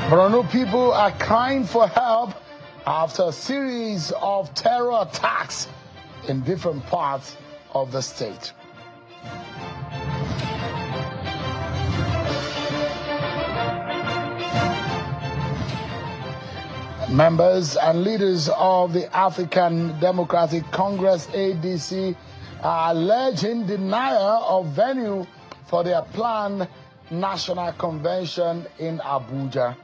Borno people are crying for help after a series of terror attacks in different parts of the state. Members and leaders of the African Democratic Congress, ADC, are alleging denial of venue for their planned national convention in Abuja.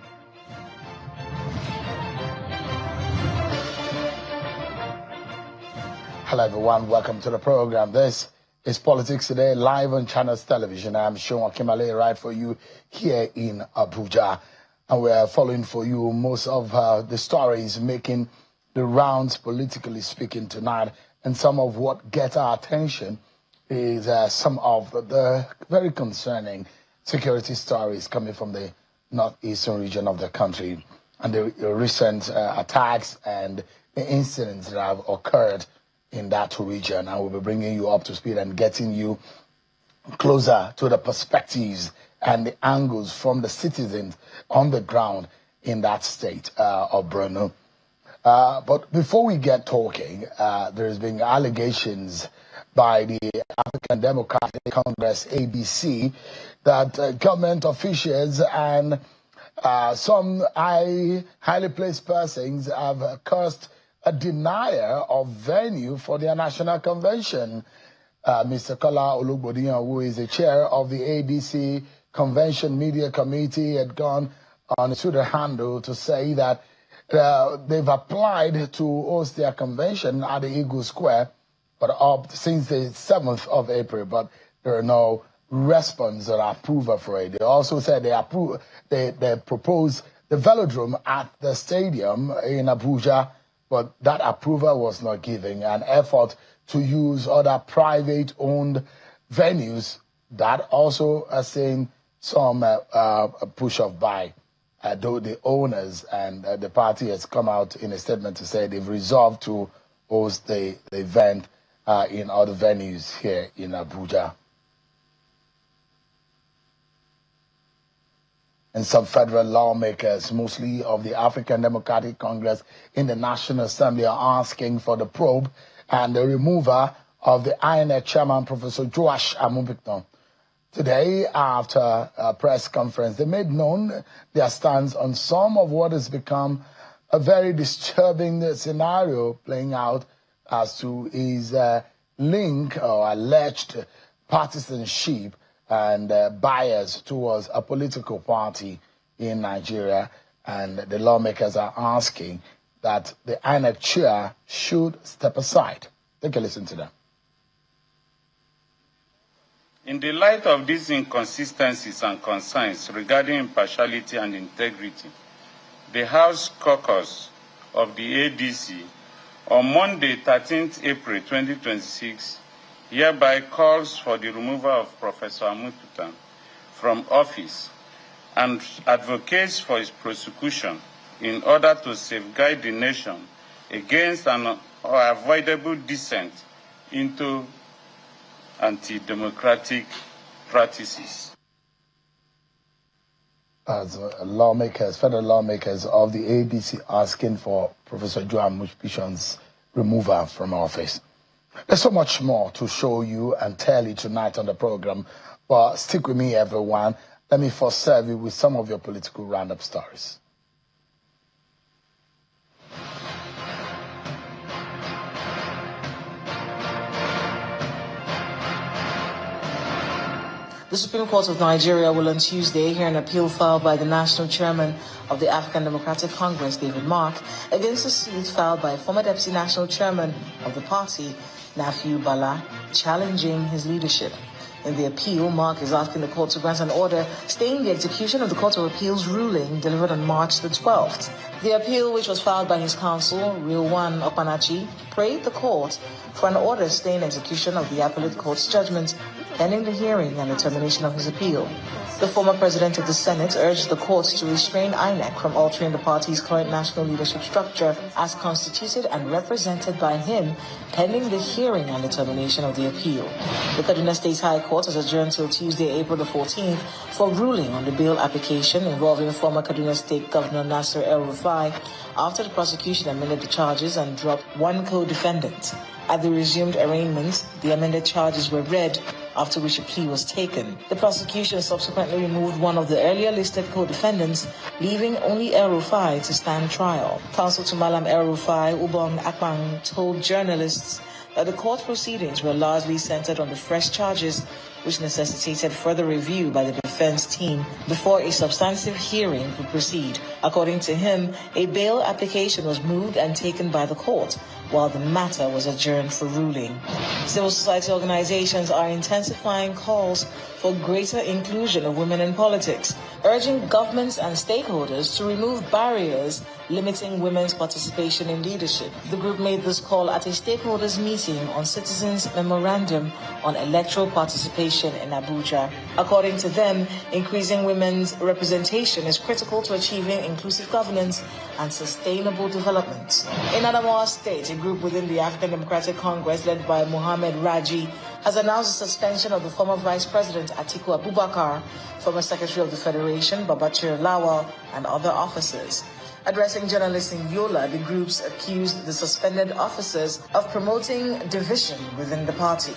Hello everyone, welcome to the program. This is Politics Today, live on Channels Television. I'm Sean Kimale, right for you here in Abuja. And we're following for you most of the stories making the rounds politically speaking tonight. And some of what gets our attention is some of the very concerning security stories coming from the northeastern region of the country and the recent attacks and the incidents that have occurred in that region. And we'll be bringing you up to speed and getting you closer to the perspectives and the angles from the citizens on the ground in that state of Borno. But before we get talking, there's been allegations by the African Democratic Congress, ABC, that government officials and some highly placed persons have caused a denial of venue for their national convention. Mr. Kola Olugbodiyan, who is the chair of the ADC Convention Media Committee, had gone on his Twitter handle to say that they've applied to host their convention at the Eagle Square, but up since the 7th of April, but there are no response or approval for it. They also said they proposed the velodrome at the stadium in Abuja, but that approval was not given. An effort to use other private-owned venues that also are seeing some push-off by, though the owners and the party has come out in a statement to say they've resolved to host the event in other venues here in Abuja. And some federal lawmakers, mostly of the African Democratic Congress in the National Assembly, are asking for the probe and the removal of the INEC chairman, Professor Joash Amupiton. Today, after a press conference, they made known their stance on some of what has become a very disturbing scenario playing out as to his link or alleged partisanship and bias towards a political party in Nigeria. And the lawmakers are asking that the INEC chair should step aside. Take a listen to them. In the light of these inconsistencies and concerns regarding impartiality and integrity, the House Caucus of the ADC on Monday, 13th April 2026, hereby calls for the removal of Professor Amupitan from office and advocates for his prosecution in order to safeguard the nation against an unavoidable descent into anti-democratic practices. As lawmakers, federal lawmakers of the ADC asking for Professor Joe Amupitan's removal from office. There's so much more to show you and tell you tonight on the program, but stick with me, everyone. Let me first serve you with some of your political roundup stories. The Supreme Court of Nigeria will on Tuesday hear an appeal filed by the national chairman of the African Democratic Congress, David Mark, against a suit filed by former deputy national chairman of the party, Nafiu Bala, challenging his leadership. In the appeal, Mark is asking the court to grant an order staying the execution of the Court of Appeal's ruling delivered on March the 12th. The appeal, which was filed by his counsel, Rilwan Okpanachi, prayed the court for an order staying execution of the appellate court's judgment pending the hearing and the termination of his appeal. The former president of the Senate urged the court to restrain INEC from altering the party's current national leadership structure as constituted and represented by him pending the hearing and the termination of the appeal. The Kaduna State High Court has adjourned till Tuesday, April the 14th for ruling on the bail application involving former Kaduna State Governor Nasser El-Rufai after the prosecution amended the charges and dropped one co-defendant. At the resumed arraignment, the amended charges were read, after which a plea was taken. The prosecution subsequently removed one of the earlier listed co-defendants, leaving only El-Rufai to stand trial. Counsel to Malam El-Rufai, Ubong Akpang, told journalists that the court proceedings were largely centered on the fresh charges, which necessitated further review by the defense team before a substantive hearing could proceed. According to him, a bail application was moved and taken by the court, while the matter was adjourned for ruling. Civil society organizations are intensifying calls for greater inclusion of women in politics, urging governments and stakeholders to remove barriers limiting women's participation in leadership. The group made this call at a stakeholders meeting on Citizens' Memorandum on Electoral Participation in Abuja. According to them, increasing women's representation is critical to achieving inclusive governance and sustainable development. In Adamawa State, a group within the African Democratic Congress led by Mohamed Raji has announced the suspension of the former Vice President Atiku Abubakar, former Secretary of the Federation Babachir Lawal, and other officers. Addressing journalists in Yola, the groups accused the suspended officers of promoting division within the party.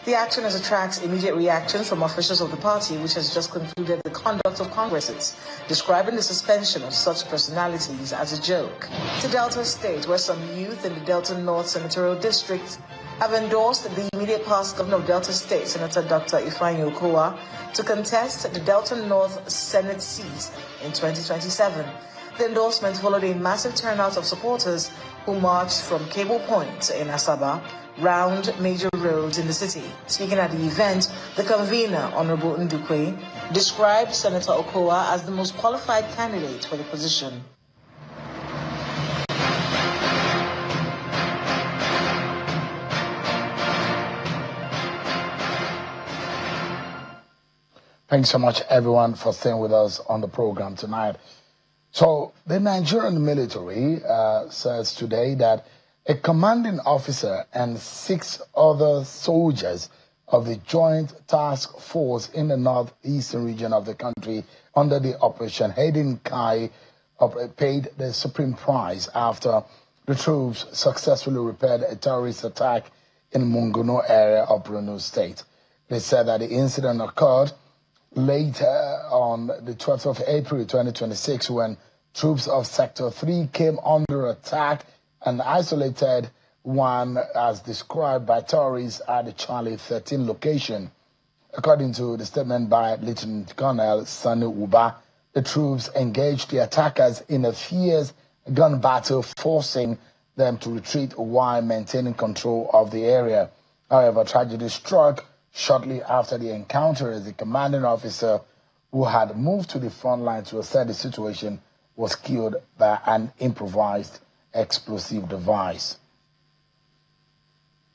The action has attracted immediate reactions from officials of the party, which has just concluded the conduct of congresses, describing the suspension of such personalities as a joke. To Delta State, where some youth in the Delta North Senatorial District have endorsed the immediate past governor of Delta State, Senator Dr. Ifeanyi Okowa, to contest the Delta North Senate seat in 2027. The endorsement followed a massive turnout of supporters who marched from Cable Point in Asaba round major roads in the city. Speaking at the event, the convener, Honorable Ndukwe, described Senator Okowa as the most qualified candidate for the position. Thanks so much, everyone, for staying with us on the program tonight. So the Nigerian military says today that a commanding officer and 6 other soldiers of the Joint Task Force in the northeastern region of the country under the Operation Hayden Kai paid the supreme price after the troops successfully repelled a terrorist attack in Munguno area of Borno State. They said that the incident occurred later on the 12th of April 2026 when troops of Sector 3 came under attack and isolated one as described by terrorists at the Charlie 13 location. According to the statement by Lieutenant Colonel Sani Uba, the troops engaged the attackers in a fierce gun battle, forcing them to retreat while maintaining control of the area. However, tragedy struck shortly after the encounter as the commanding officer who had moved to the front line to assess the situation was killed by an improvised explosive device.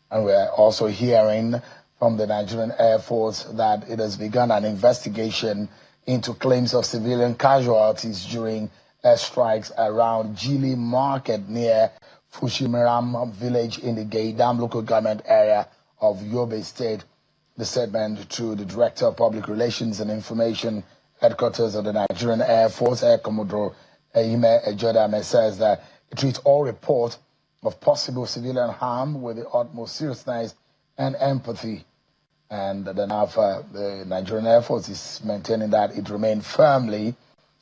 And we're also hearing from the Nigerian Air Force that it has begun an investigation into claims of civilian casualties during airstrikes around Jilli market near Fushimiram village in the Gaidam local government area of Yobe State. The statement to the Director of Public Relations and Information Headquarters of the Nigerian Air Force, Air Commodore Ehime Ejodame, says that it treats all reports of possible civilian harm with the utmost seriousness and empathy. And then the Nigerian Air Force is maintaining that it remains firmly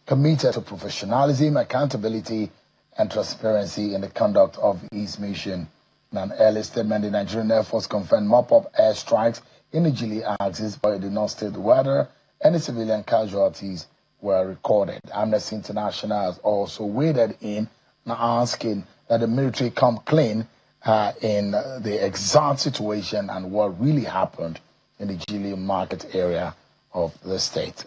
committed to professionalism, accountability, and transparency in the conduct of its mission. In an early statement, the Nigerian Air Force confirmed mop-up airstrikes in the Jilli axis, but it did not state whether any civilian casualties were recorded. Amnesty International has also waded in, asking that the military come clean in the exact situation and what really happened in the Jilli market area of the state.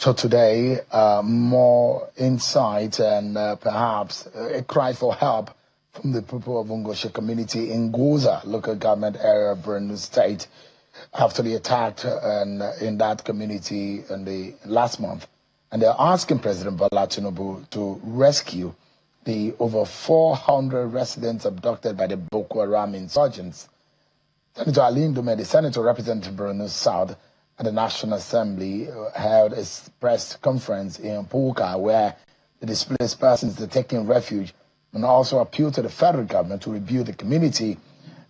So today, more insight and perhaps a cry for help from the people of Ngoshe community in Goza, local government area of Borno State, after the attack in that community in the last month. And they're asking President Bola Tinubu to rescue the over 400 residents abducted by the Boko Haram insurgents. Senator Ndume, the senator representing Borno South at the National Assembly, held a press conference in Puka where the displaced persons are taking refuge, and also appealed to the federal government to review the community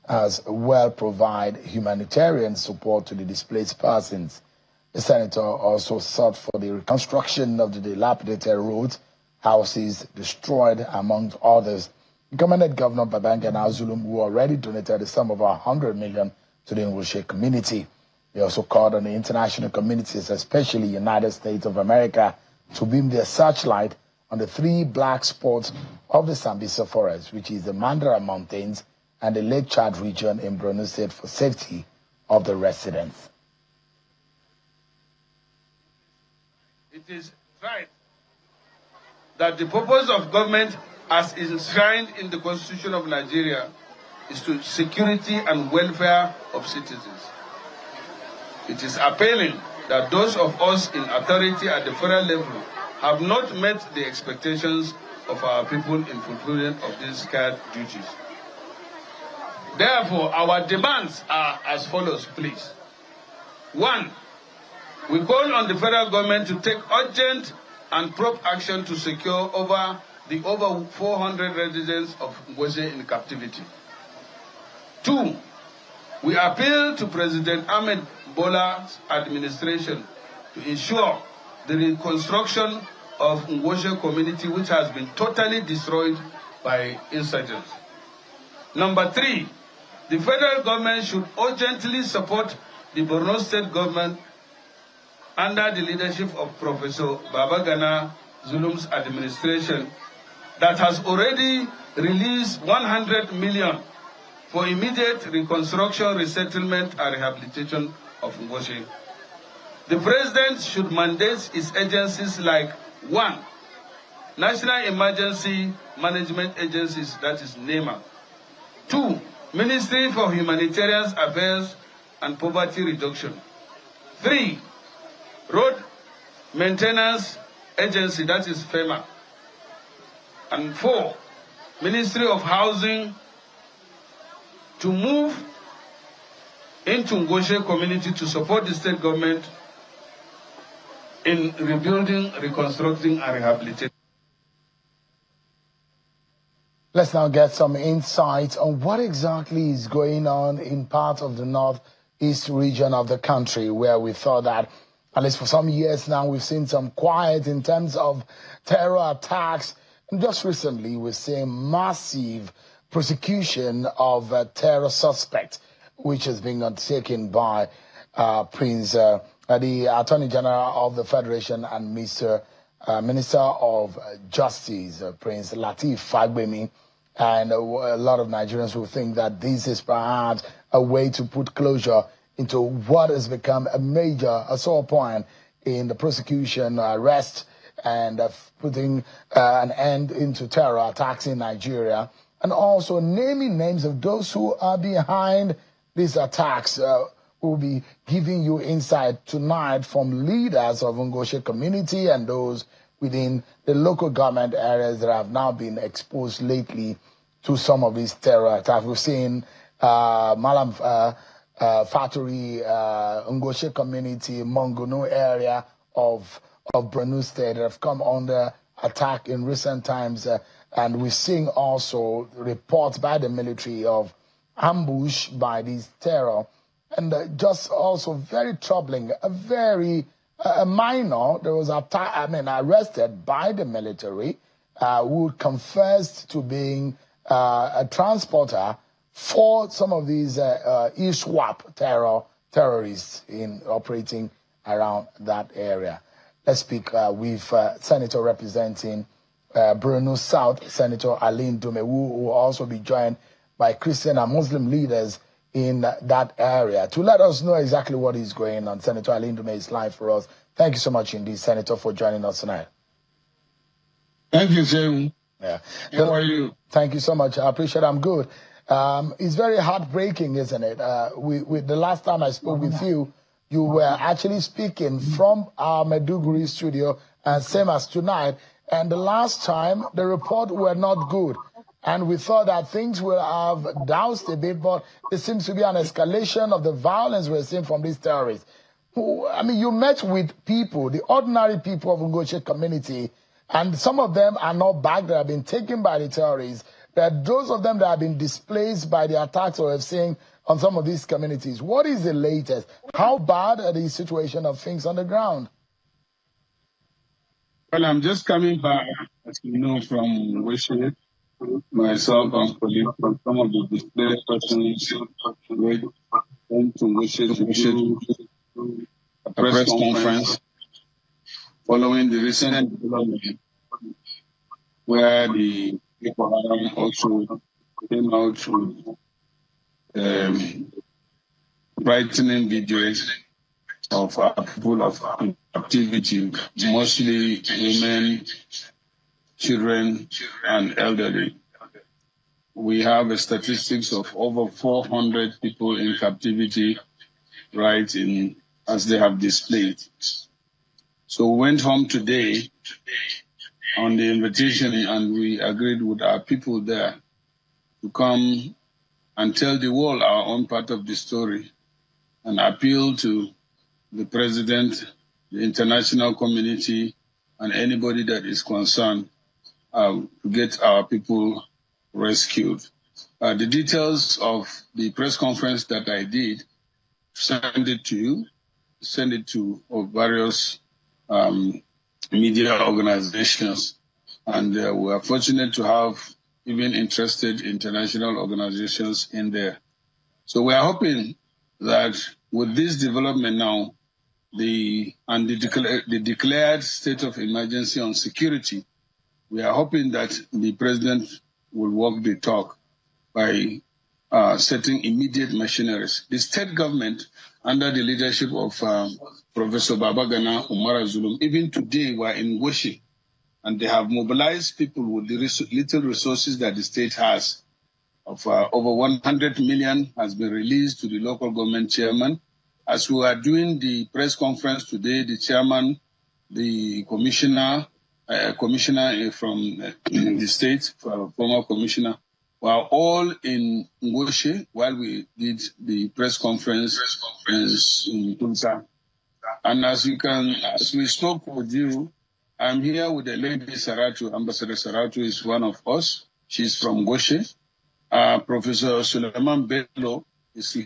as well provide humanitarian support to the displaced persons. The senator also sought for the reconstruction of the dilapidated roads, houses destroyed, among others. He commended Governor Babangana Zulum, who already donated a sum of 100 million to the Ngoshe community. He also called on the international communities, especially United States of America, to beam their searchlight on the 3 black spots of the Sambisa Forest, which is the Mandara Mountains and the Lake Chad region in Borno State, for safety of the residents. It is right that the purpose of government, as enshrined in the Constitution of Nigeria, is to security and welfare of citizens. It is appalling that those of us in authority at the federal level have not met the expectations of our people in fulfillment of these sacred duties. Therefore, our demands are as follows, please. 1, we call on the federal government to take urgent and prompt action to secure over 400 residents of Ngoshe in captivity. 2, we appeal to President Ahmed Bola's administration to ensure the reconstruction of Ngoshe community, which has been totally destroyed by insurgents. Number 3, the federal government should urgently support the Borno State government under the leadership of Professor Babagana Zulum's administration that has already released 100 million for immediate reconstruction, resettlement, and rehabilitation of Ngoshe. The president should mandate its agencies like 1, National Emergency Management Agencies, that is NEMA. 2, Ministry for Humanitarian Affairs and Poverty Reduction. 3, Road Maintenance Agency, that is FEMA. And 4, Ministry of Housing, to move into Ngoshe community to support the state government in rebuilding, reconstructing, and rehabilitating. Let's now get some insight on what exactly is going on in part of the northeast region of the country, where we thought that, at least for some years now, we've seen some quiet in terms of terror attacks. And just recently, we've seen massive prosecution of a terror suspect, which is being undertaken by the Attorney General of the Federation and Minister of Justice, Prince Lateef Fagbemi. And a lot of Nigerians who think that this is perhaps a way to put closure into what has become a sore point in the prosecution, arrest, and putting an end into terror attacks in Nigeria, and also naming names of those who are behind these attacks. We'll be giving you insight tonight from leaders of Ngoshe community and those within the local government areas that have now been exposed lately to some of these terror attacks. We've seen Malam Faturi, Ngoshe community, Mongono area of Borno State that have come under attack in recent times. And we're seeing also reports by the military of ambush by these terror. And just also very troubling, a minor, there was arrested by the military, who confessed to being a transporter for some of these ISWAP terrorists operating around that area. Let's speak with Senator representing Borno South, Senator Ndume, who will also be joined by Christian and Muslim leaders in that area. To let us know exactly what is going on, Senator Ndume is live for us. Thank you so much indeed, Senator, for joining us tonight. Thank you, Jilli. Yeah. How are you? Thank you so much. I appreciate it. I'm good. It's very heartbreaking, isn't it? The last time I spoke with you, you were actually speaking from our Maiduguri studio, and same as tonight. And the last time, the report were not good. And we thought that things will have doused a bit, but there seems to be an escalation of the violence we're seeing from these terrorists. I mean, you met with people, the ordinary people of Ngoshe community, and some of them are not back. They have been taken by the terrorists. There are those of them that have been displaced by the attacks we have seen on some of these communities. What is the latest? How bad are the situation of things on the ground? Well, I'm just coming back, as you know, from Wishes. Myself and colleagues from some of the displaced persons went to Wishes a press conference following the recent development where the people also came out with frightening videos of people of captivity, mostly women, children, and elderly. We have a statistics of over 400 people in captivity, right, as they have displayed. So we went home today on the invitation, and we agreed with our people there to come and tell the world our own part of the story and appeal to the president, the international community, and anybody that is concerned to get our people rescued. The details of the press conference that I did, send it to you, send it to various media organizations. And we are fortunate to have even interested international organizations in there. So we are hoping that with this development now, the declared state of emergency on security, we are hoping that the president will walk the talk by setting immediate machineries. The state government, under the leadership of Professor Babagana Umara Zulum, even today we're in Woshi, and they have mobilized people with the little resources that the state has. Of over 100 million has been released to the local government chairman. As we are doing the press conference today, the chairman, the commissioner from the state, former commissioner, were all in Ngoshe while we did the press conference in Tulsa. And as we spoke with you, I'm here with the lady Saratu. Ambassador Saratu is one of us. She's from Ngoshe. Professor Suleiman Bello is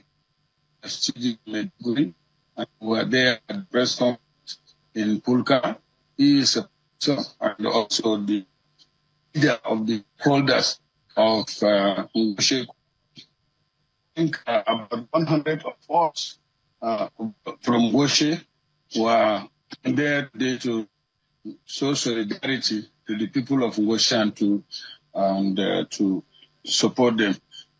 a student in Maiduguri, and we were there at the press conference in Pulka. He is a professor and also the leader of the holders of Ngoshe. I think about 100 of us from Ngoshe were there today to show solidarity to the people of Ngoshe and to support them.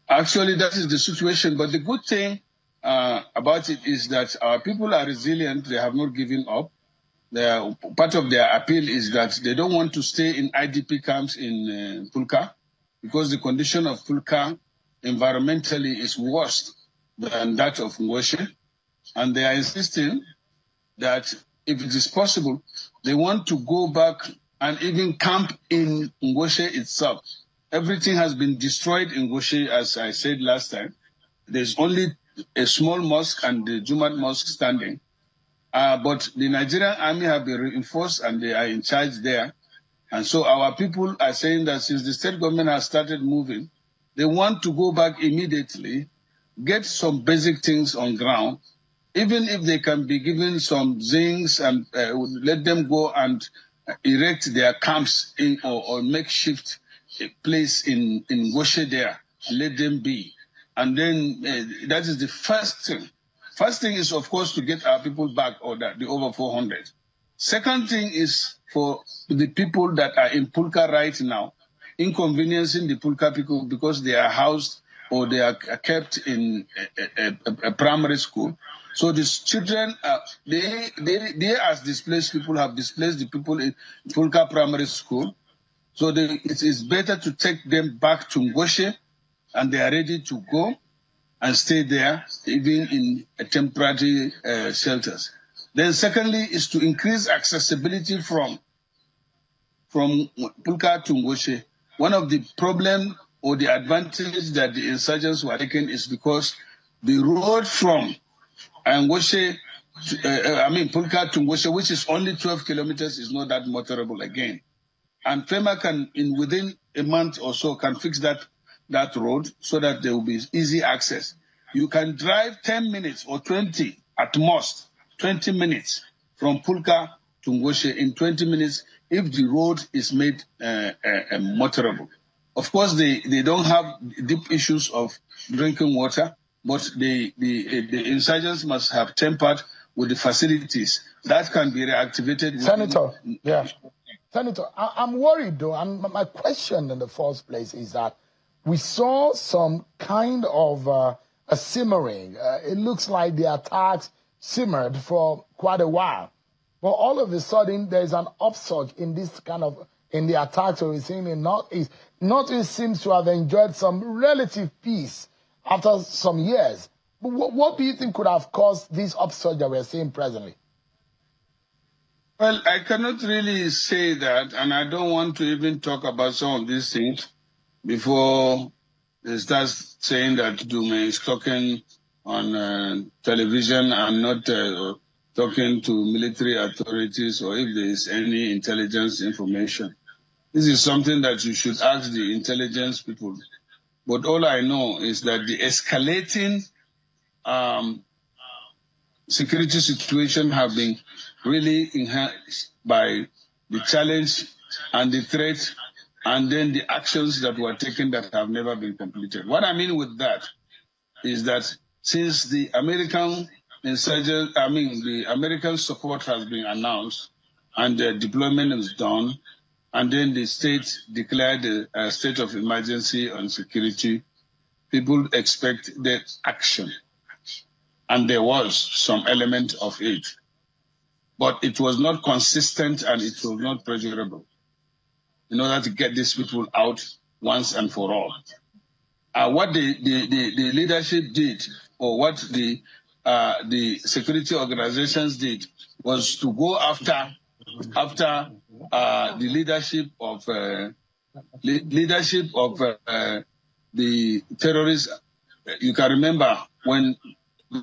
Actually, that is the situation. But the good thing about it is that our people are resilient. They have not given up. Part of their appeal is that they don't want to stay in IDP camps in Pulka, because the condition of Pulka environmentally is worse than that of Ngoshe. And they are insisting that if it is possible, they want to go back and even camp in Ngoshe itself. Everything has been destroyed in Ngoshe, as I said last time. There's only a small mosque and the Jumat mosque standing. But the Nigerian army have been reinforced and they are in charge there. And so our people are saying that since the state government has started moving, they want to go back immediately, get some basic things on ground, even if they can be given some things and let them go and erect their camps or makeshift place in Ngoshe there, and let them be. And then that is the first thing. First thing is, of course, to get our people back, or the over 400. Second thing is for the people that are in Pulka right now, inconveniencing the Pulka people because they are housed or they are kept in a primary school. So these children, they as displaced people have displaced the people in Fulka Primary School. So it is better to take them back to Ngoshe, and they are ready to go and stay there, even in temporary shelters. Then secondly is to increase accessibility from Pulka to Ngoshe. One of the problem or the advantage that the insurgents were taking is because the road from Ngoshe, Pulka to Ngoshe, which is only 12 kilometers, is not that motorable again. And FEMA can, within a month or so, can fix that road so that there will be easy access. You can drive 10 minutes or 20 at most, 20 minutes from Pulka to Ngoshe in 20 minutes if the road is made motorable. Of course, they don't have deep issues of drinking water, but the insurgents must have tempered with the facilities that can be reactivated. Senator, yeah. Senator, I'm worried though, and my question in the first place is that we saw some kind of a simmering. It looks like the attacks simmered for quite a while. But all of a sudden, there's an upsurge in this in the attacks that we're seeing in Northeast. Northeast seems to have enjoyed some relative peace after some years. But what do you think could have caused this upsurge that we're seeing presently? Well, I cannot really say that, and I don't want to even talk about some of these things before they start saying that Ndume is talking on television and not talking to military authorities or if there is any intelligence information. This is something that you should ask the intelligence people. But all I know is that the escalating security situation have been really enhanced by the challenge and the threat and then the actions that were taken that have never been completed. What I mean with that is that since the American the American support has been announced and the deployment is done, and then the state declared a state of emergency on security, people expect that action. And there was some element of it. But it was not consistent and it was not pleasurable in order to get these people out once and for all. What the leadership did, or what the security organizations did, was to go after the leadership of the terrorists. You can remember when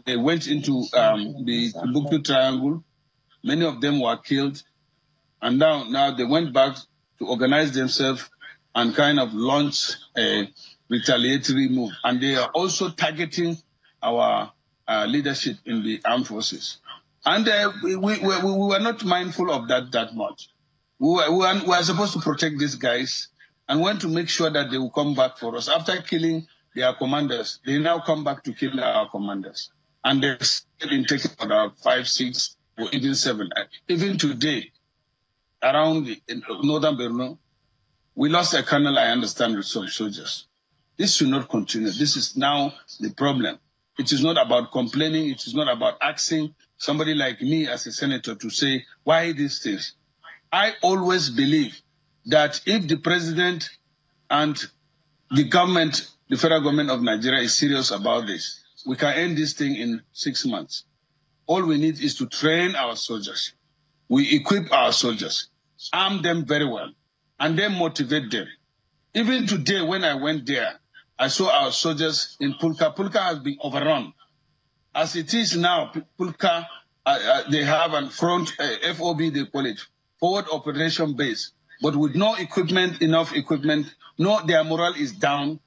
they went into the Timbuktu Triangle, many of them were killed, and now they went back to organize themselves and kind of launch a retaliatory move. And they are also targeting our leadership in the armed forces. And we were not mindful of that much. We were supposed to protect these guys and want to make sure that they will come back for us. After killing their commanders, they now come back to kill our commanders. And they've been taken about 5, 6, or even 7. Even today, around northern Borno, we lost a colonel, I understand, with some soldiers. This should not continue. This is now the problem. It is not about complaining. It is not about asking somebody like me as a senator to say, why these things? I always believe that if the president and the government, the federal government of Nigeria is serious about this, we can end this thing in 6 months. All we need is to train our soldiers. We equip our soldiers, arm them very well, and then motivate them. Even today, when I went there, I saw our soldiers in Pulka. Pulka has been overrun. As it is now, Pulka, they have a front, FOB they call it, forward operation base, but with no equipment, enough equipment, their morale is down.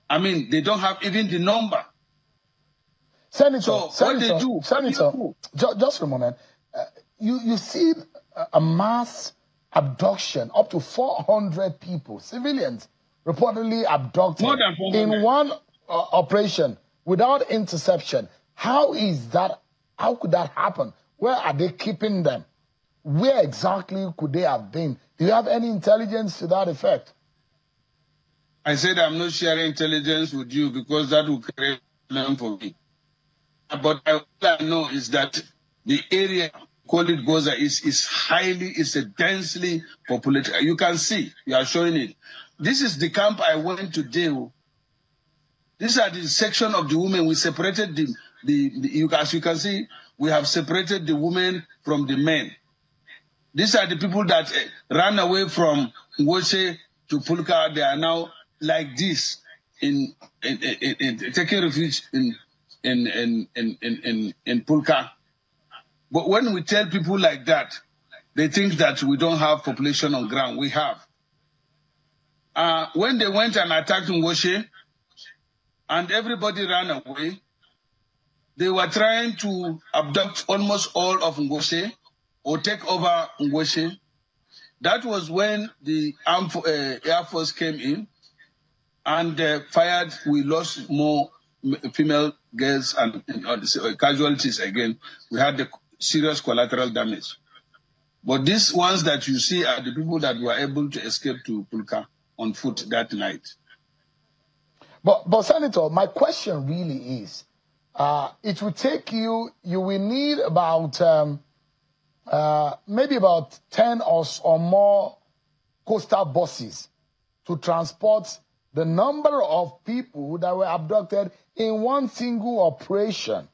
I mean, they don't have even the number. Senator, Senator, just for a moment. You see a mass abduction, up to 400 people, civilians, reportedly abducted in one operation without interception. How is that? How could that happen? Where are they keeping them? Where exactly could they have been? Do you have any intelligence to that effect? I said I'm not sharing intelligence with you because that will create a problem for me. But all I know is that the area, call it Goza, is a densely populated. You can see, you are showing it. This is the camp I went to deal. These are the section of the women. We separated as you can see, we have separated the women from the men. These are the people that ran away from Ngoshe to Pulka. They are now like this in taking refuge in Pulka. But when we tell people like that, they think that we don't have population on ground. We have. When they went and attacked Ngoshe, and everybody ran away, they were trying to abduct almost all of Ngoshe or take over Ngoshe. That was when the Air Force came in and fired. We lost more female girls and casualties again. We had the serious collateral damage. But these ones that you see are the people that were able to escape to Pulka on foot that night. But Senator, my question really is, it will take you will need about maybe about 10 or more coastal buses to transport the number of people that were abducted in one single operation.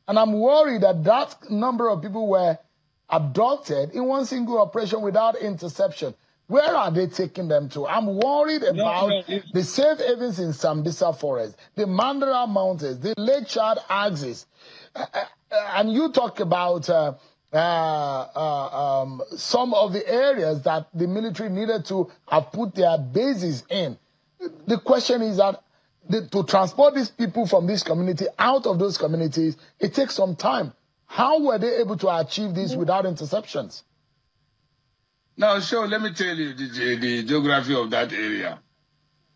And I'm worried that that number of people were abducted in one single operation without interception. Where are they taking them to? I'm worried about the safe havens in Sambisa Forest, the Mandara Mountains, the Lake Chad axis. And you talk about some of the areas that the military needed to have put their bases in. The question is that to transport these people from this community out of those communities, it takes some time. How were they able to achieve this without interceptions? Now, let me tell you the geography of that area.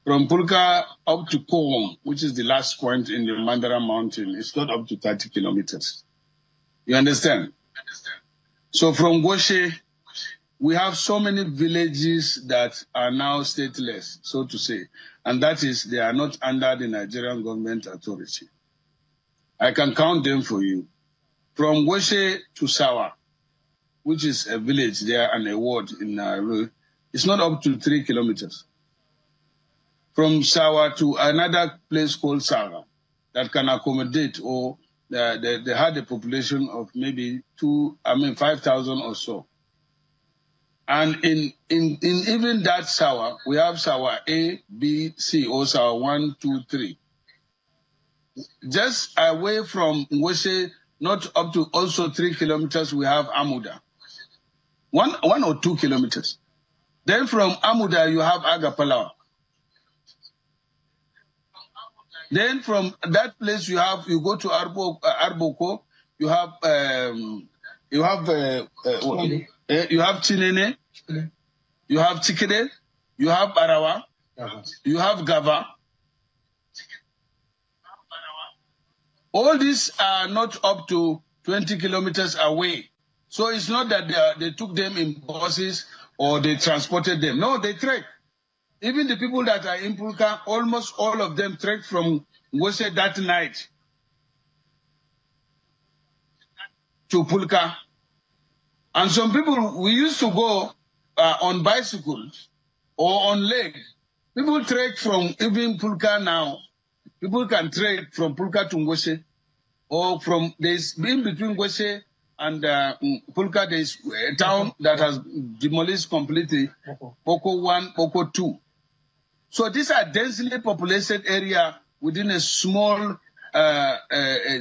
From Pulka up to Kohom, which is the last point in the Mandara Mountain, it's not up to 30 kilometers. You understand? So from Goshe, we have so many villages that are now stateless, so to say. And that is, they are not under the Nigerian government authority. I can count them for you. From Goshe to Sawa, which is a village there and a ward in Nairobi, it's not up to 3 kilometers. From Sawa to another place called Sawa that can accommodate, or they had a population of maybe 5,000 or so. And in even that Sawa, we have Sawa A, B, C, or Sawa 1, 2, 3. Just away from Ngoshe, not up to also 3 kilometers, we have Amuda. 1 or 2 kilometers. Then from Amuda, you have Agapalawa. Then from that place, you go to Arboko. You have Chinene. You have Chikede. You have Arawa. You have Gava. All these are not up to 20 kilometers away. So it's not that they took them in buses or they transported them. No, they trekked. Even the people that are in Pulka, almost all of them trekked from Ngoshe that night to Pulka. And some people, we used to go on bicycles or on leg. People trek from even Pulka now. People can trek from Pulka to Ngoshe, or from, there's in between Ngoshe and Pulka, there's a town that has demolished completely, Boko 1, Boko 2. So these are densely populated area within a small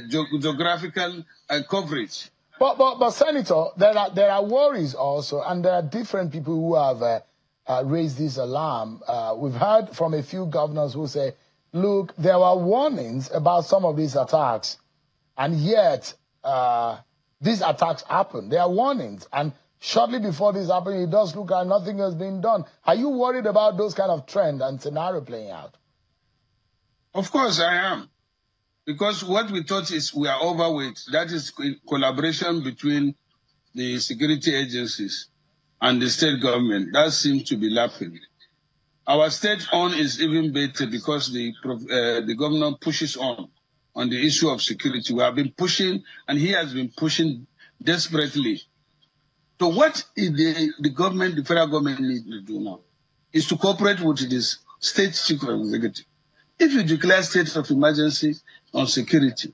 geographical coverage. But Senator, there are worries also, and there are different people who have raised this alarm. We've heard from a few governors who say, look, there were warnings about some of these attacks, and yet these attacks happen. There are warnings, and shortly before this happened, it does look like nothing has been done. Are you worried about those kind of trend and scenario playing out? Of course I am. Because what we thought is we are overweight. That is collaboration between the security agencies and the state government. That seems to be lacking. Our state on is even better because the governor pushes on the issue of security. We have been pushing, and he has been pushing desperately. So what is the government, the federal government need to do now? Is to cooperate with this state chief executive. If you declare state of emergency on security,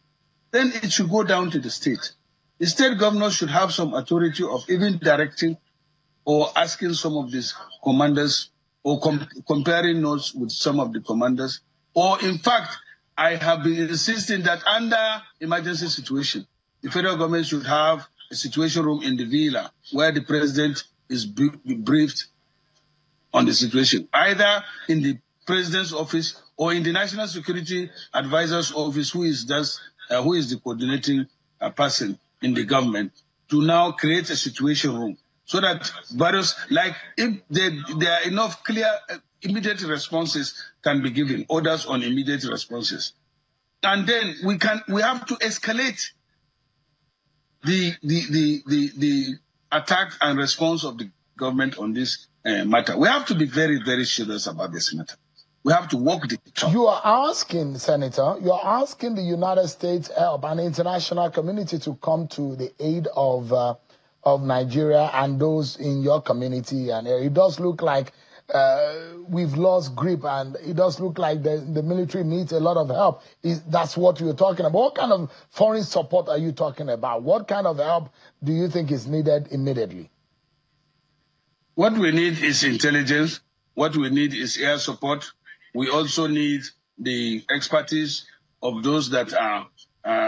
then it should go down to the state. The state governor should have some authority of even directing or asking some of these commanders or comparing notes with some of the commanders. Or in fact, I have been insisting that under emergency situation, the federal government should have a situation room in the villa where the president is briefed on the situation, either in the president's office or in the National Security Advisor's office, who is the coordinating person in the government, to now create a situation room so that various, like if there are enough clear immediate responses can be given, orders on immediate responses. And then we have to escalate the attack and response of the government on this matter. We have to be very, very serious about this matter. We have to walk the talk. You are asking, Senator, you are asking the United States help and the international community to come to the aid of Nigeria and those in your community. And it does look like we've lost grip, and it does look like the military needs a lot of help. That's what you're talking about. What kind of foreign support are you talking about? What kind of help do you think is needed immediately? What we need is intelligence. What we need is air support. We also need the expertise of those that are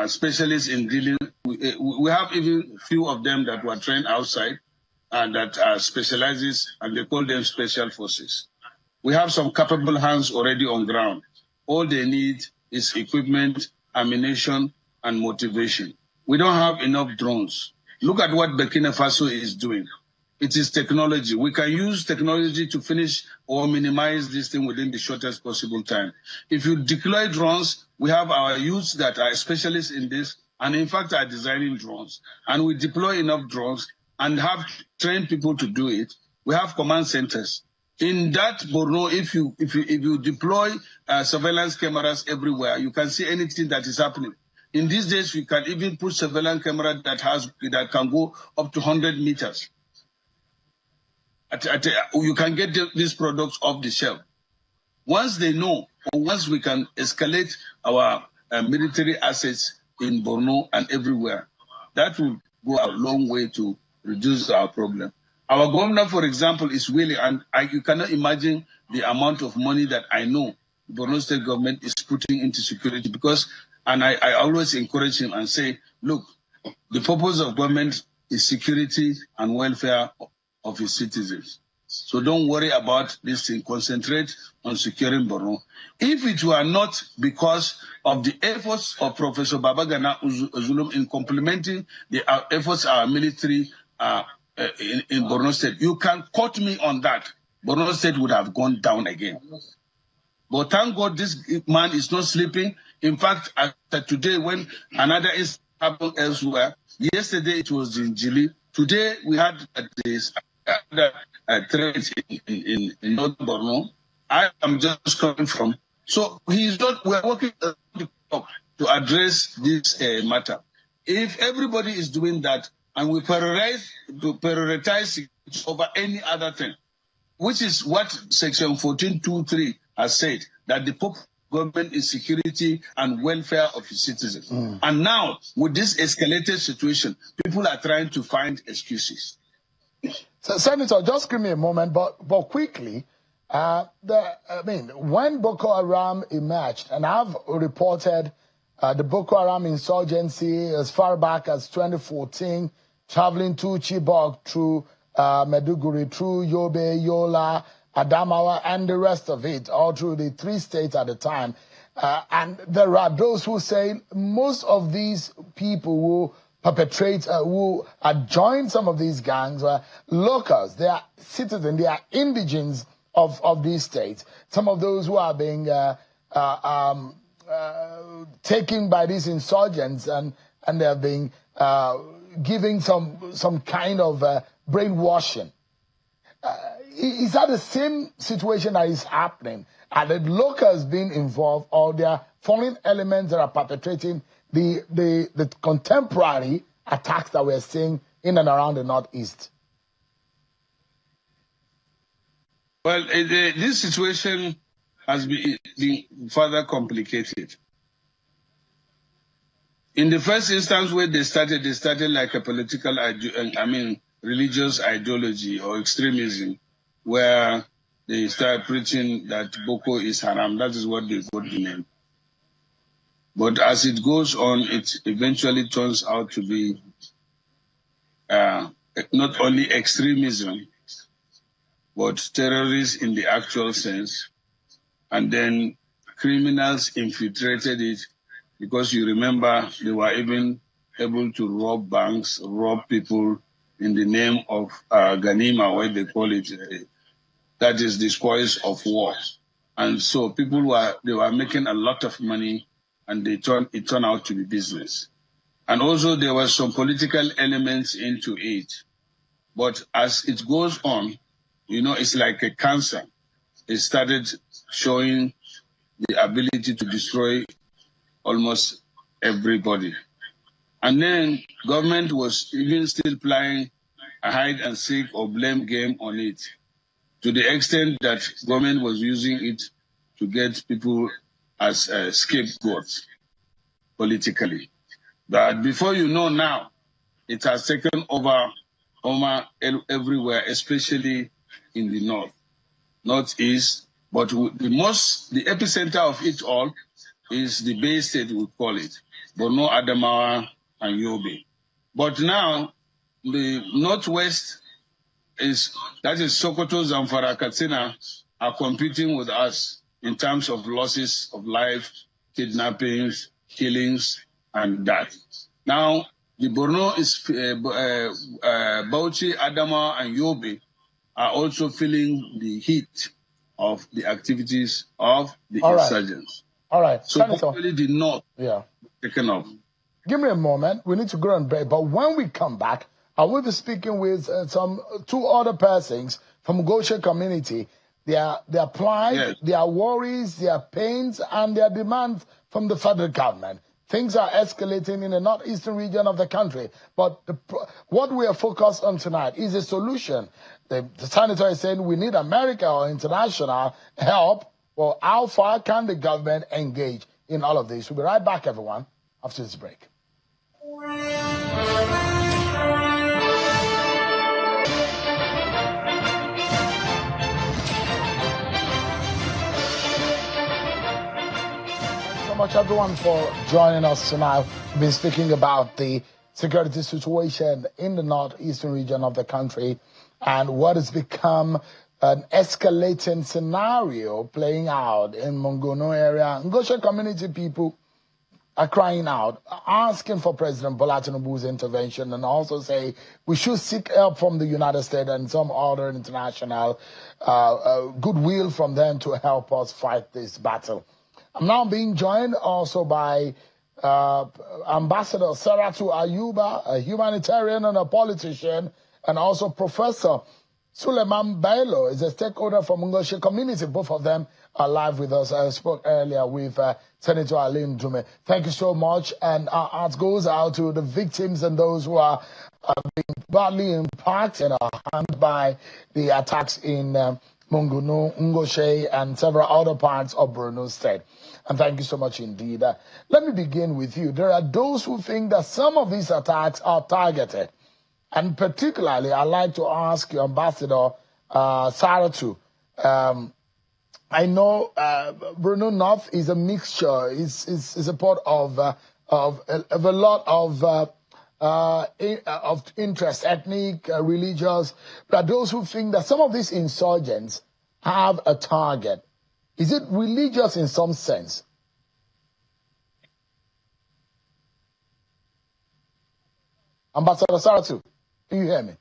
specialists in dealing. We have even few of them that were trained outside and that specializes, and they call them special forces. We have some capable hands already on ground. All they need is equipment, ammunition, and motivation. We don't have enough drones. Look at what Burkina Faso is doing. It is technology. We can use technology to finish or minimize this thing within the shortest possible time. If you deploy drones, we have our youths that are specialists in this, and in fact are designing drones. And we deploy enough drones and have trained people to do it. We have command centers. In that Borno, if you deploy surveillance cameras everywhere, you can see anything that is happening. In these days, we can even put surveillance camera that can go up to 100 meters. You can get these products off the shelf. Once they know, or once we can escalate our military assets in Borno and everywhere, that will go a long way to reduce our problem. Our governor, for example, is willing, and you cannot imagine the amount of money that I know the Borno state government is putting into security, because, and I always encourage him and say, look, the purpose of government is security and welfare of his citizens. So don't worry about this thing. Concentrate on securing Borno. If it were not because of the efforts of Professor Babagana Zulum in complementing the efforts of our military in Borno State, you can quote me on that. Borno State would have gone down again. But thank God this man is not sleeping. In fact, today when another incident happened elsewhere, yesterday it was in Jilli. Today we had this trades in North Borno. I am just coming from. So we are working to address this matter. If everybody is doing that, and we prioritize it over any other thing, which is what Section 1423 has said, that the government is security and welfare of its citizens. And now, with this escalated situation, people are trying to find excuses. So, Senator, just give me a moment, but quickly, when Boko Haram emerged, and I've reported the Boko Haram insurgency as far back as 2014, traveling to Chibok, through Maiduguri, through Yobe, Yola, Adamawa, and the rest of it, all through the 3 states at the time. And there are those who say most of these people who perpetrate, who joined some of these gangs, were locals. They are citizens, they are indigents of these states. Some of those who are being taken by these insurgents, and they are being giving some kind of brainwashing. is that the same situation that is happening? Are the locals being involved, or there are foreign elements that are perpetrating the contemporary attacks that we're seeing in and around the Northeast? Well, this situation has been further complicated. In the first instance where they started like a political, religious ideology or extremism, where they start preaching that Boko is haram. That is what they got the name. But as it goes on, it eventually turns out to be not only extremism, but terrorists in the actual sense. And then criminals infiltrated it, because you remember they were even able to rob banks, rob people in the name of Ganima, what they call it. That is the spoils of war. And so people were making a lot of money, and it turned out to be business. And also there were some political elements into it. But as it goes on, it's like a cancer. It started showing the ability to destroy almost everybody. And then government was even still playing a hide and seek or blame game on it, to the extent that government was using it to get people as scapegoats politically. But before you know now, it has taken over everywhere, especially in the northeast. But the epicenter of it all is the Bay State, we call it, Borno, Adamawa, and Yobe. But now, the northwest that is Sokoto, Zamfara, Katsina, are competing with us in terms of losses of life, kidnappings, killings, and that. Now, the Borno is Bauchi, Adamawa, and Yobe are also feeling the heat of the activities of the insurgents. All right. So hopefully the north taken off. Give me a moment. We need to go on break. But when we come back, I will be speaking with two other persons from Goshen community. Their plight, their worries, their pains, and their demands from the federal government. Things are escalating in the northeastern region of the country. But what we are focused on tonight is a solution. The senator is saying we need America or international help. Well, how far can the government engage in all of this? We'll be right back, everyone, after this break. Thanks so much, everyone, for joining us tonight. We've been speaking about the security situation in the northeastern region of the country and what has become an escalating scenario playing out in Mongono area. Ngosha community people are crying out, asking for President Bola Tinubu's intervention, and also say we should seek help from the United States and some other international goodwill from them to help us fight this battle. I'm now being joined also by Ambassador Saratu Ayuba, a humanitarian and a politician, and also Professor Suleiman Bailo is a stakeholder from Ngoshe community. Both of them are live with us. I spoke earlier with Senator Ndume. Thank you so much. And our heart goes out to the victims and those who are being badly impacted or harmed by the attacks in Mongono, Ngoshe, and several other parts of Borno State. And thank you so much indeed. Let me begin with you. There are those who think that some of these attacks are targeted. And particularly, I'd like to ask you, Ambassador Saratu. I know Borno North is a mixture. It's a part of a lot of interest, ethnic, religious. But those who think that some of these insurgents have a target. Is it religious in some sense? Ambassador Saratu. Do you hear me?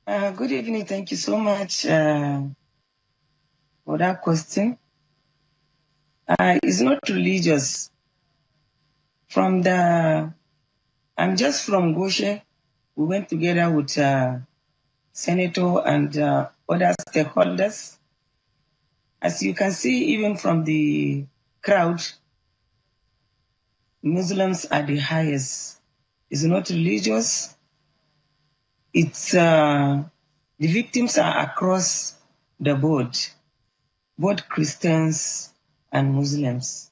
Good evening. Thank you so much for that question. It's not religious. I'm just from Goshe. We went together with Senator and other stakeholders. As you can see, even from the crowd, Muslims are the highest. It's not religious. It's the victims are across the board. Both Christians and Muslims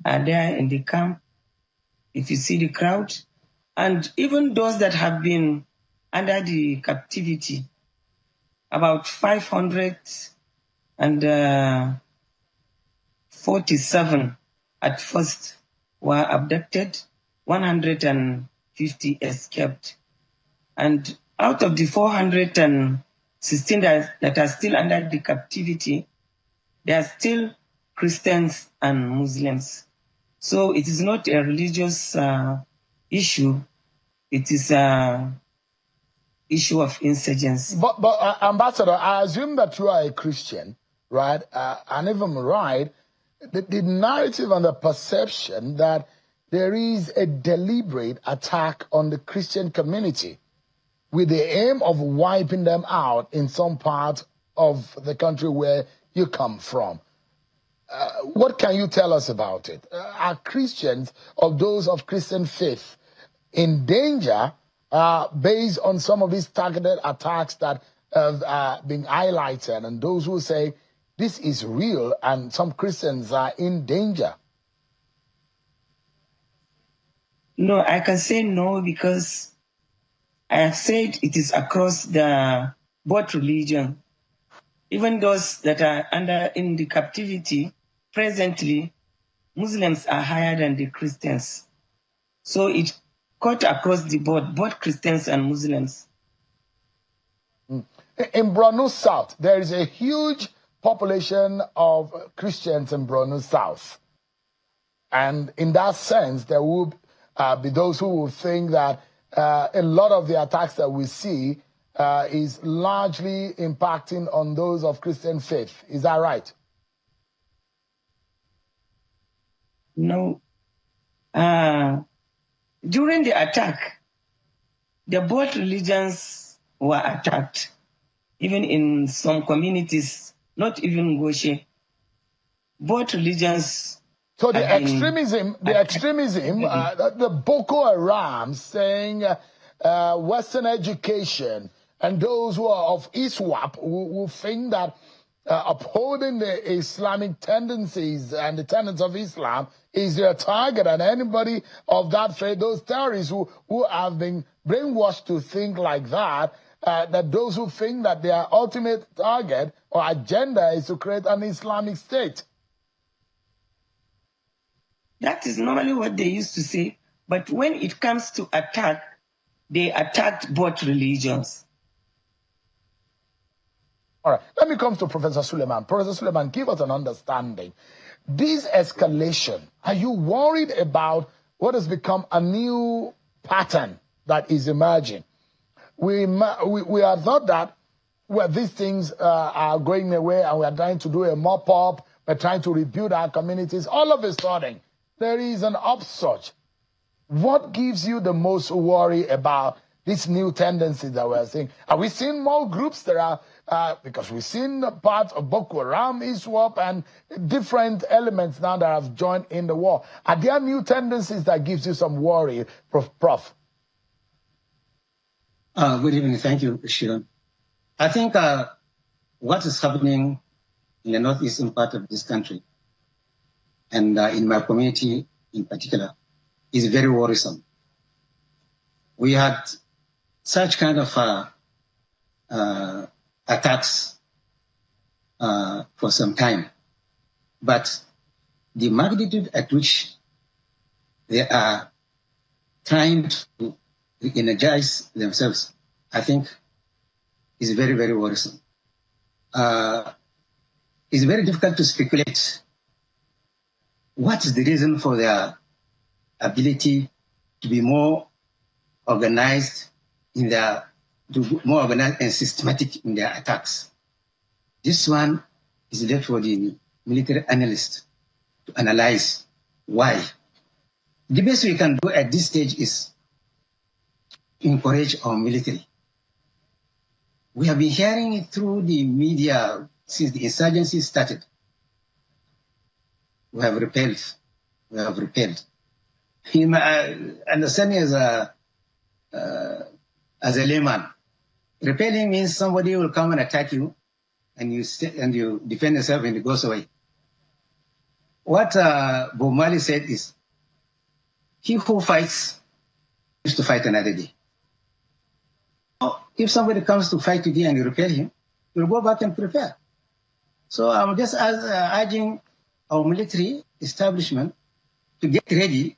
are there in the camp. If you see the crowd, and even those that have been under the captivity, about 547 at first were abducted, 150 escaped. And out of the 416 that are still under the captivity, they are still Christians and Muslims. So it is not a religious issue. It is an issue of insurgency. But Ambassador, I assume that you are a Christian, right? And if I'm right, the narrative and the perception that there is a deliberate attack on the Christian community with the aim of wiping them out in some part of the country where you come from. What can you tell us about it? Are Christians or those of Christian faith in danger based on some of these targeted attacks that have been highlighted, and those who say this is real and some Christians are in danger? No, I can say no, because I have said it is across the both religion. Even those that are in the captivity presently, Muslims are higher than the Christians. So it cut across the board, both Christians and Muslims. In Borno South, there is a huge population of Christians in Borno South. And in that sense, there will be those who will think that a lot of the attacks that we see is largely impacting on those of Christian faith. Is that right? No. During the attack, the both religions were attacked. Even in some communities, not even Goshe. Both religions. So the extremism, the Boko Haram saying Western education, and those who are of ISWAP who think that upholding the Islamic tendencies and the tenets of Islam is their target, and anybody of that faith, those terrorists who have been brainwashed to think like that, that those who think that their ultimate target or agenda is to create an Islamic state. That is normally what they used to say, but when it comes to attack, they attacked both religions. All right, let me come to Professor Suleiman. Professor Suleiman, give us an understanding. This escalation, are you worried about what has become a new pattern that is emerging? We are thought that these things are going away and we are trying to do a mop-up, we're trying to rebuild our communities. All of a sudden, there is an upsurge. What gives you the most worry about these new tendencies that we're seeing? Are we seeing more groups that are, because we've seen parts of Boko Haram, ISWAP, and different elements now that have joined in the war? Are there new tendencies that gives you some worry, Prof? Good evening. Thank you, Shiron. I think what is happening in the northeastern part of this country, and in my community in particular, is very worrisome. We had such kind of attacks for some time, but the magnitude at which they are trying to energize themselves, I think, is very, very worrisome. It's very difficult to speculate what is the reason for their ability to be more organized more organized and systematic in their attacks. This one is left for the military analyst to analyze why. The best we can do at this stage is encourage our military We have been hearing it through the media since the insurgency started. We have repelled. We have repelled. In my understanding as a layman, repelling means somebody will come and attack you, and you defend yourself and it goes away. What Bob Marley said is, he who fights is to fight another day. If somebody comes to fight today and you repel him, you'll go back and prepare. So I'm just urging our military establishment to get ready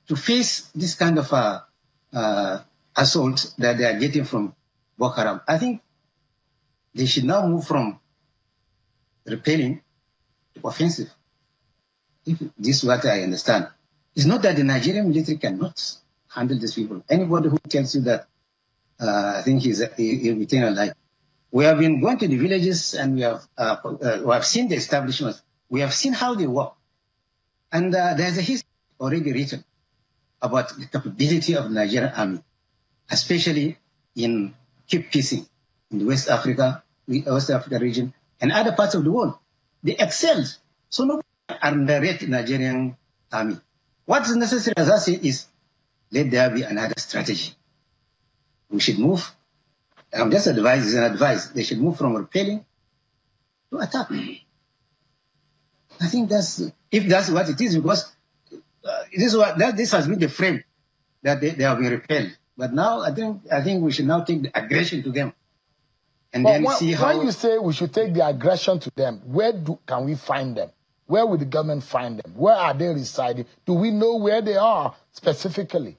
to face this kind of assault that they are getting from Boko Haram. I think they should now move from repelling to offensive. If this is what I understand. It's not that the Nigerian military cannot handle these people. Anybody who tells you that, I think he'll be telling a lie. We have been going to the villages and we have seen the establishments. We have seen how they work. And there's a history already written about the capability of the Nigerian army, especially in keep peacing in the West Africa region and other parts of the world. They excelled. So nobody underrate the Nigerian army. What is necessary, as I say, is let there be another strategy. We should move. I'm just advising, it's an advice. They should move from repelling to attack. I think if that's what it is, because this has been the frame that they have been repelled. But now I think we should now take the aggression to them, and then see how. When you say we should take the aggression to them, where can we find them? Where will the government find them? Where are they residing? Do we know where they are specifically?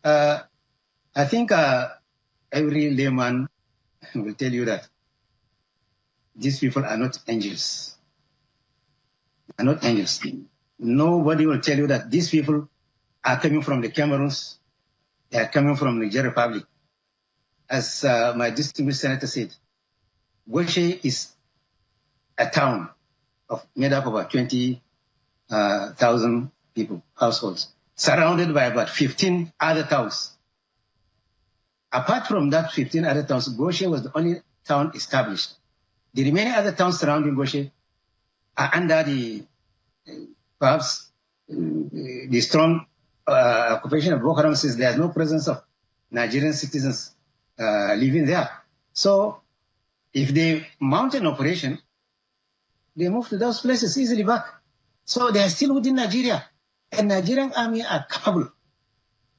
I think every layman will tell you that these people are not angels. Are not angels. Nobody will tell you that these people are coming from the Cameroons. They are coming from the Niger Republic. As my distinguished senator said, Goshe is a town made up of about 20,000 people, households, surrounded by about 15 other towns. Apart from that 15 other towns, Goshe was the only town established. The remaining other towns surrounding Goshe are under the strong occupation of Boko Haram, since there's no presence of Nigerian citizens living there. So if they mount an operation, they move to those places easily back. So they are still within Nigeria. And Nigerian army are capable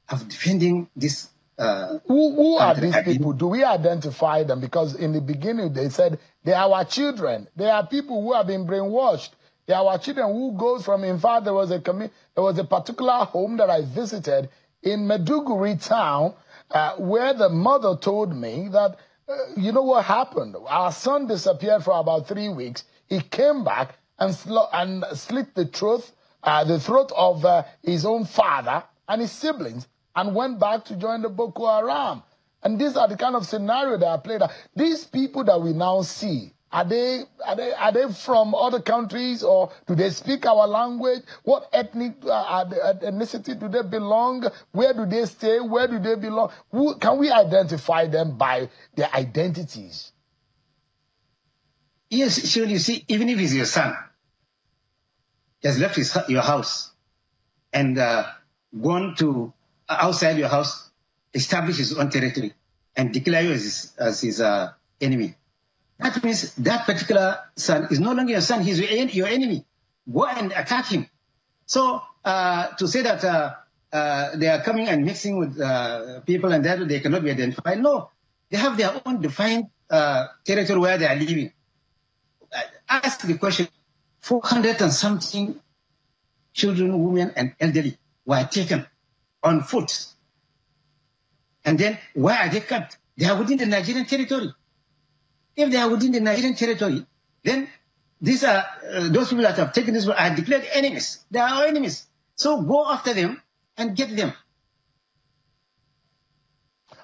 of defending this. Who are these people? Do we identify them? Because in the beginning they said they are our children. They are people who have been brainwashed. They are our children who goes from, in fact, there was a particular home that I visited in Maiduguri town where the mother told me that, you know what happened? Our son disappeared for about 3 weeks. He came back and slit the throat of his own father and his siblings, and went back to join the Boko Haram. And these are the kind of scenario that are played out. These people that we now see, are they from other countries, or do they speak our language? What ethnicity do they belong? Where do they stay? Where do they belong? Can we identify them by their identities? Yes, sure. You see, even if it's your son, he has left your house and gone to outside your house, establish his own territory, and declare you as his enemy. That means that particular son is no longer your son, he's your enemy. Go and attack him. So to say that they are coming and mixing with people and that they cannot be identified, no. They have their own defined territory where they are living. Ask the question, 400 and something children, women, and elderly were taken on foot. And then where are they kept? They are within the Nigerian territory. If they are within the Nigerian territory, then these are those people that have taken this are declared enemies. They are our enemies. So go after them and get them.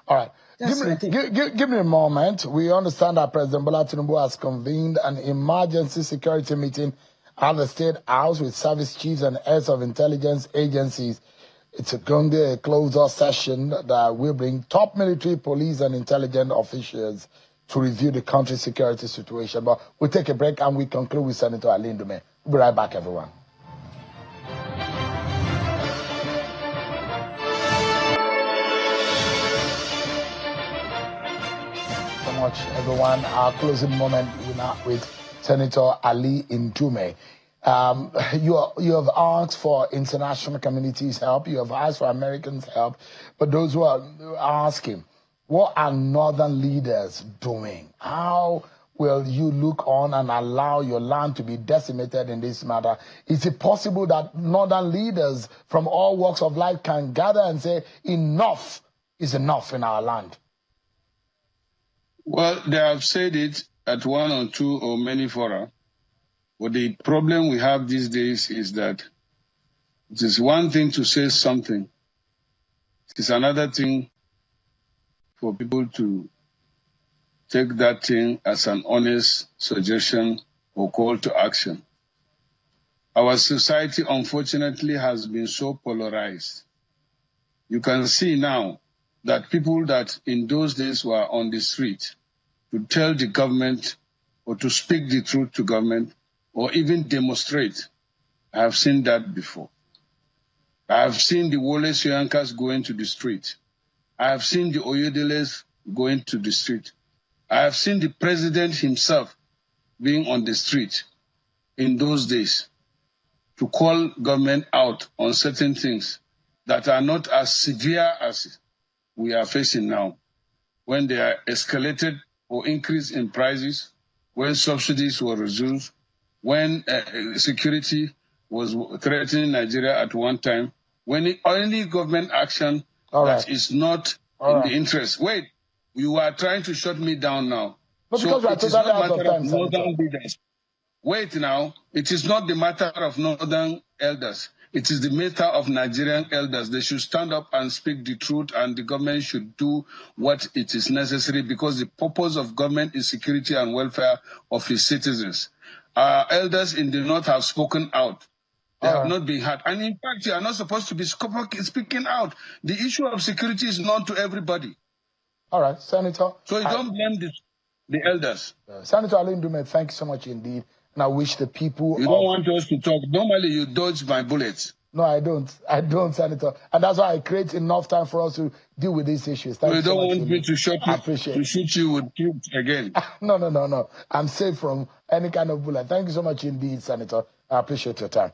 All right. Give me a moment. We understand that President Bola Tinubu has convened an emergency security meeting at the State House with service chiefs and heads of intelligence agencies It's going to be a closer session that will bring top military, police, and intelligence officials to review the country's security situation. But we'll take a break and we conclude with Senator Ndume. We'll be right back, everyone. So much, everyone. Our closing moment with Senator Ndume. You have asked for international community's help. You have asked for Americans' help. But those who are asking, what are northern leaders doing? How will you look on and allow your land to be decimated in this matter? Is it possible that northern leaders from all walks of life can gather and say, enough is enough in our land? Well, they have said it at one or two or many fora. But the problem we have these days is that it is one thing to say something. It is another thing for people to take that thing as an honest suggestion or call to action. Our society, unfortunately, has been so polarized. You can see now that people that in those days were on the street to tell the government or to speak the truth to government or even demonstrate. I have seen that before. I have seen the Wole Soyinkas going to the street. I have seen the Oyedeles going to the street. I have seen the president himself being on the street in those days to call government out on certain things that are not as severe as we are facing now, when they are escalated or increased in prices, when subsidies were reduced, when security was threatening Nigeria at one time, when the only government action that is not in the interest. Wait, you are trying to shut me down now. No, so it is not not a matter of time, northern leaders. Wait now, it is not the matter of northern elders. It is the matter of Nigerian elders. They should stand up and speak the truth, and the government should do what it is necessary, because the purpose of government is security and welfare of its citizens. Our elders in the north have spoken out. They have not been heard. And in fact, you are not supposed to be speaking out. The issue of security is known to everybody. All right, Senator. So you don't blame the elders. Senator Ndume, thank you so much indeed. And I wish the people... You don't want us to talk. Normally, you dodge my bullets. No, I don't. I don't, Senator. And that's why I create enough time for us to deal with these issues. Thank you so much. You don't want me to shoot you with cubes again. No. I'm safe from any kind of bullet. Thank you so much indeed, Senator. I appreciate your time.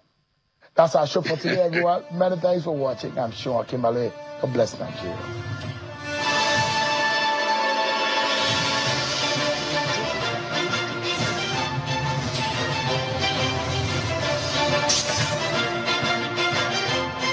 That's our show for today, everyone. Many thanks for watching. I'm Sean Kimberley. God bless Nigeria.